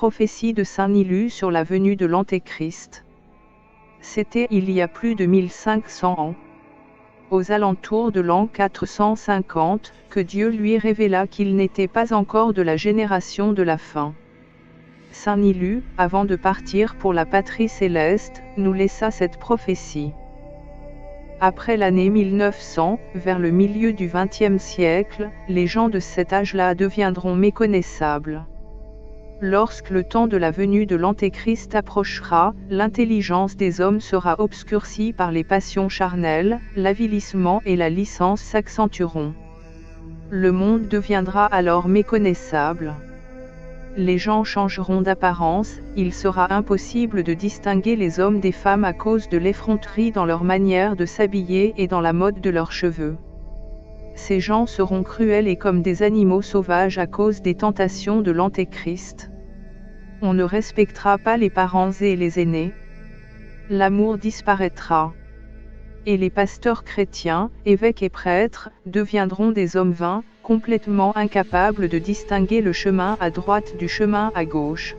prophétie de saint Nilu sur la venue de l'Antéchrist. C'était il y a plus de 1500 ans, aux alentours de l'an 450, que Dieu lui révéla qu'il n'était pas encore de la génération de la fin. Saint Nilu, avant de partir pour la patrie céleste, nous laissa cette prophétie. Après l'année 1900, vers le milieu du XXe siècle, les gens de cet âge-là deviendront méconnaissables. Lorsque le temps de la venue de l'Antéchrist approchera, l'intelligence des hommes sera obscurcie par les passions charnelles, l'avilissement et la licence s'accentueront. Le monde deviendra alors méconnaissable. Les gens changeront d'apparence, il sera impossible de distinguer les hommes des femmes à cause de l'effronterie dans leur manière de s'habiller et dans la mode de leurs cheveux. Ces gens seront cruels et comme des animaux sauvages à cause des tentations de l'Antéchrist. On ne respectera pas les parents et les aînés. L'amour disparaîtra. Et les pasteurs chrétiens, évêques et prêtres, deviendront des hommes vains, complètement incapables de distinguer le chemin à droite du chemin à gauche.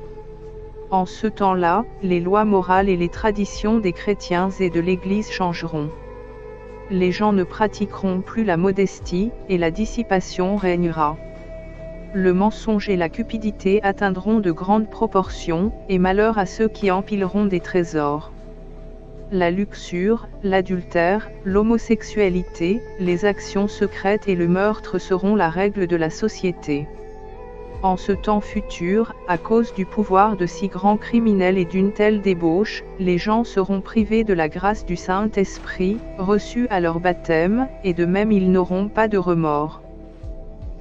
En ce temps-là, les lois morales et les traditions des chrétiens et de l'Église changeront. Les gens ne pratiqueront plus la modestie, et la dissipation régnera. Le mensonge et la cupidité atteindront de grandes proportions, et malheur à ceux qui empileront des trésors. La luxure, l'adultère, l'homosexualité, les actions secrètes et le meurtre seront la règle de la société. En ce temps futur, à cause du pouvoir de si grands criminels et d'une telle débauche, les gens seront privés de la grâce du Saint-Esprit, reçue à leur baptême, et de même ils n'auront pas de remords.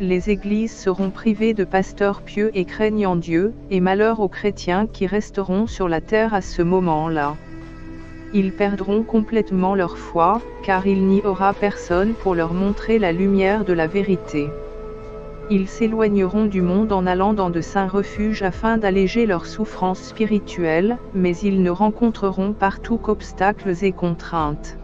Les églises seront privées de pasteurs pieux et craignant Dieu, et malheur aux chrétiens qui resteront sur la terre à ce moment-là. Ils perdront complètement leur foi, car il n'y aura personne pour leur montrer la lumière de la vérité. Ils s'éloigneront du monde en allant dans de saints refuges afin d'alléger leurs souffrances spirituelles, mais ils ne rencontreront partout qu'obstacles et contraintes.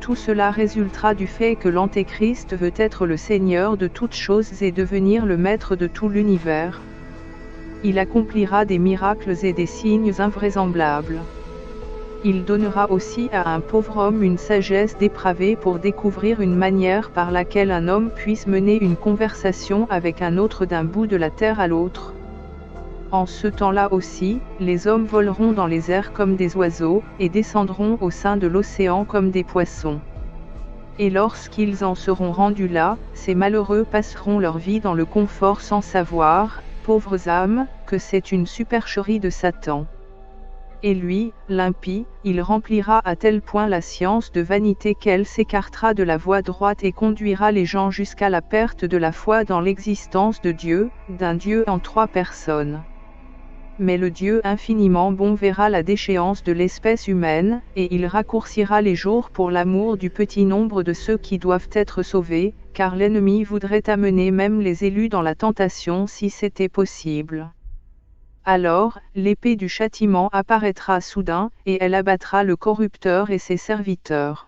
Tout cela résultera du fait que l'Antéchrist veut être le Seigneur de toutes choses et devenir le maître de tout l'univers. Il accomplira des miracles et des signes invraisemblables. Il donnera aussi à un pauvre homme une sagesse dépravée pour découvrir une manière par laquelle un homme puisse mener une conversation avec un autre d'un bout de la terre à l'autre. En ce temps-là aussi, les hommes voleront dans les airs comme des oiseaux, et descendront au sein de l'océan comme des poissons. Et lorsqu'ils en seront rendus là, ces malheureux passeront leur vie dans le confort sans savoir, pauvres âmes, que c'est une supercherie de Satan. Et lui, l'impie, il remplira à tel point la science de vanité qu'elle s'écartera de la voie droite et conduira les gens jusqu'à la perte de la foi dans l'existence de Dieu, d'un Dieu en trois personnes. Mais le Dieu infiniment bon verra la déchéance de l'espèce humaine, et il raccourcira les jours pour l'amour du petit nombre de ceux qui doivent être sauvés, car l'ennemi voudrait amener même les élus dans la tentation si c'était possible. Alors, l'épée du châtiment apparaîtra soudain, et elle abattra le corrupteur et ses serviteurs.